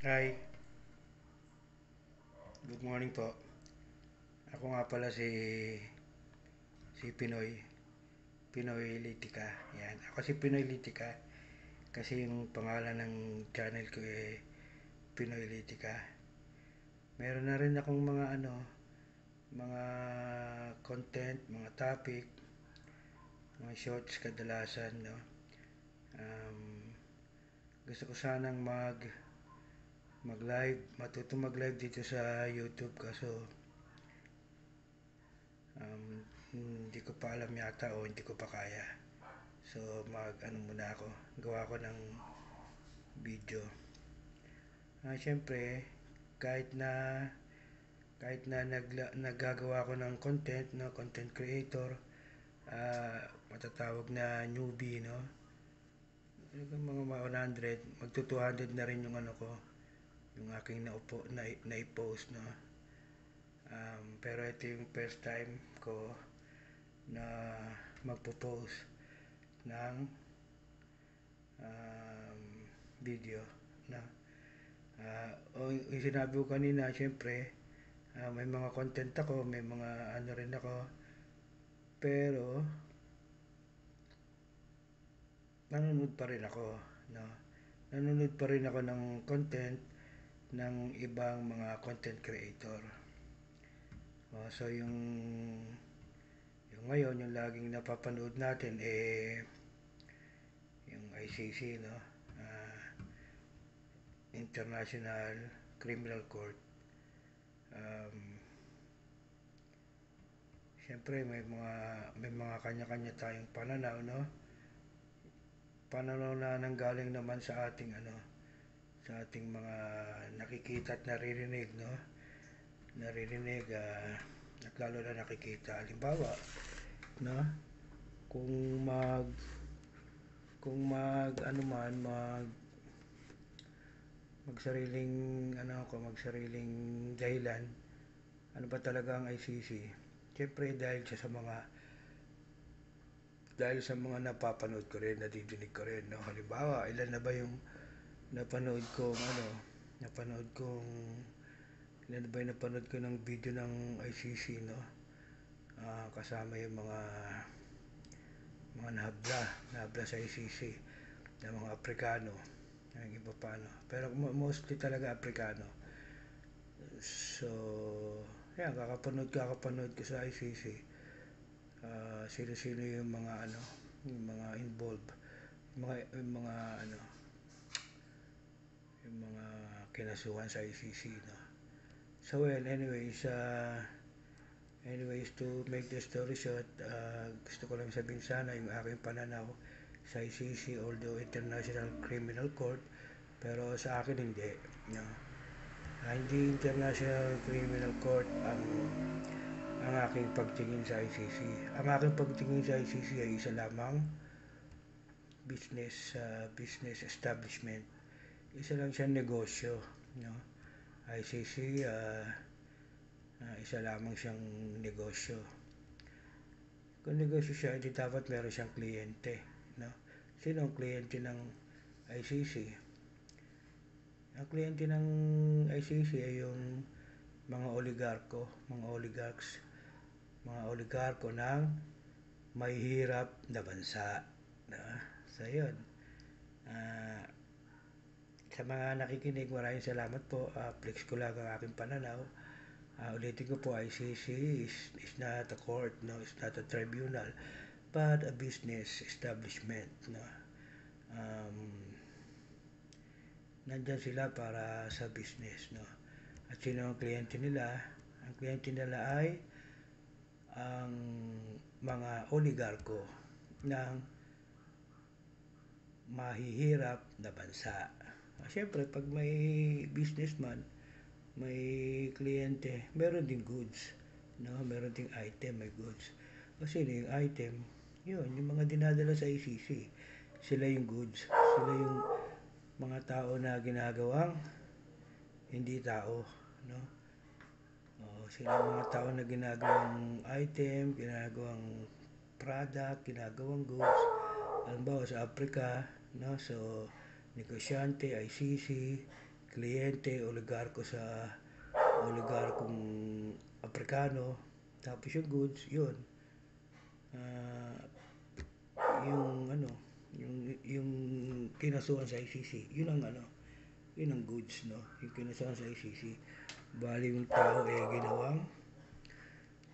Hi, good morning po. Ako nga pala si Pinoy Litika. Yan. Ako si Pinoy Litika kasi yung pangalan ng channel ko Pinoy Litika. Meron na rin akong mga content, mga topic, mga shorts kadalasan, no. Um, Gusto ko sanang mag-live, mag-live dito sa YouTube kaso um, hindi ko pa alam yata o hindi ko pa kaya. So muna ako, gawa ko ng video. Siyempre, kahit na naggagawa ko ng content, no, content creator, matatawag na newbie, no. Mga 100, magto 200 na rin yung ano ko, yung aking na-post, no. Pero ito yung first time ko na magpo-post ng um, video na yung sinabi ko kanina, syempre may mga content ako, may mga ano rin ako, pero nanonood pa rin ako, no. Nanonood pa rin ako ng content ng ibang mga content creator. So yung ngayon yung laging napapanood natin yung ICC, no, International Criminal Court. um, Siyempre may mga kanya-kanya tayong pananaw, no. Pananaw na nanggaling naman sa ating sa ating mga nakikita at naririnig, no. Naririnig at lalo na nakikita. Halimbawa, no, kung mag kung mag ano man mag magsariling magsariling dahilan, ano ba talaga ang ICC? Siyempre dahil sa mga napapanood ko rin, nadidinig ko rin, no. Halimbawa, ilan na ba yung napanood kong napanood kong ilan na ba yung napanood ko ng video ng ICC, no. Kasama yung mga nahabla sa ICC ng mga Aprikano, ng iba pa, no. Pero mostly talaga Aprikano. So yan, kakapanood ko sa ICC. Sino-sino yung mga involved, yung mga kinasuhan sa ICC, no. So well, anyways, to make the story short, gusto ko lang sabihin sana yung aking pananaw sa ICC, although International Criminal Court, pero sa akin hindi, no. Hindi International Criminal Court ang aking pagtingin sa ICC. Ang aking pagtingin sa ICC ay isa lamang, business establishment. Isa lang siyang negosyo, no. ICC, isa lamang siyang negosyo. Kung negosyo siya, hindi dapat meron siyang kliyente, no. Sino ang kliyente ng ICC? Ang kliyente ng ICC ay yung mga oligarko ng mahihirap na bansa, no? So yun, uh, sa mga nakikinig, maraming salamat po. Flex ko lang ang aking pananaw. Ulitin ko po, ICC is not a court, no, it's not a tribunal, but a business establishment, no. um, Nandyan sila para sa business, no. At sino ang kliyente nila? Ang kliyente nila ay ang mga oligarko ng mahihirap na bansa. Siyempre, pag may businessman, may kliyente, meron ding goods, no? Meron ding item, may goods. Kasi yung item, yun, yung mga dinadala sa ICC, sila yung goods, sila yung mga tao na ginagawang hindi tao, no. Sila yung mga tao na ginagawang item, ginagawang product, ginagawang goods. Halimbawa sa Africa, no, so negosyante, ICC, kliyente, oligarkong Aprikano, tapos yung goods, yun. Ah, yung ano, yung kinasuhan sa ICC, yun ang ano, yun ang goods, no? Yung kinasuhan sa ICC. Bali yung tao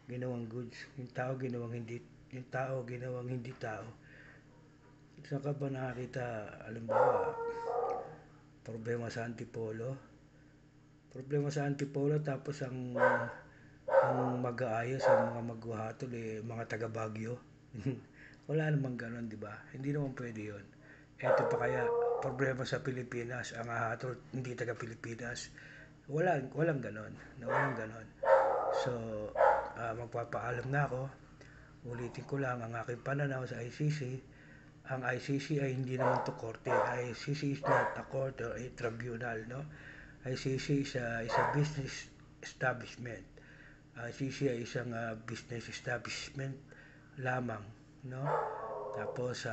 ginawang goods, yung tao ginawang hindi tao. Saan ka ba nakakita, alimbawa, problema sa Antipolo, tapos ang mag-aayos, ang mga maghahatol, mga taga Baguio. Wala namang ganon, di ba? Hindi naman pwede yun. Eto pa kaya, problema sa Pilipinas, ang hahatol hindi taga Pilipinas. Walang ganon. Walang ganon. So, magpapaalam na ako. Ulitin ko lang ang aking pananaw sa ICC. Ang ICC ay hindi naman to korte. ICC is not a court or a tribunal, no? ICC is a business establishment. ICC ay isang business establishment lamang, no? Tapos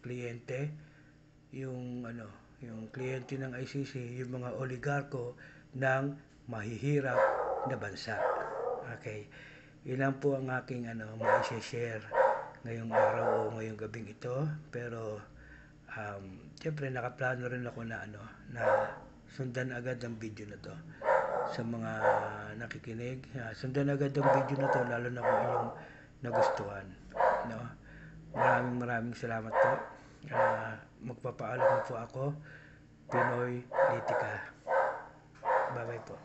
kliyente, yung kliyente ng ICC, yung mga oligarko ng mahihirap na bansa. Okay. Ilan po ang aking mai-share ngayong araw o ngayong gabing ito, pero siyempre nakaplano rin ako na sundan agad ang video na to. Sa mga nakikinig, sundan agad ang video na to, lalo na kung inyong nagustuhan, no? Maraming salamat po. Magpapaalam po ako, Pinoy Litika. Bye bye po.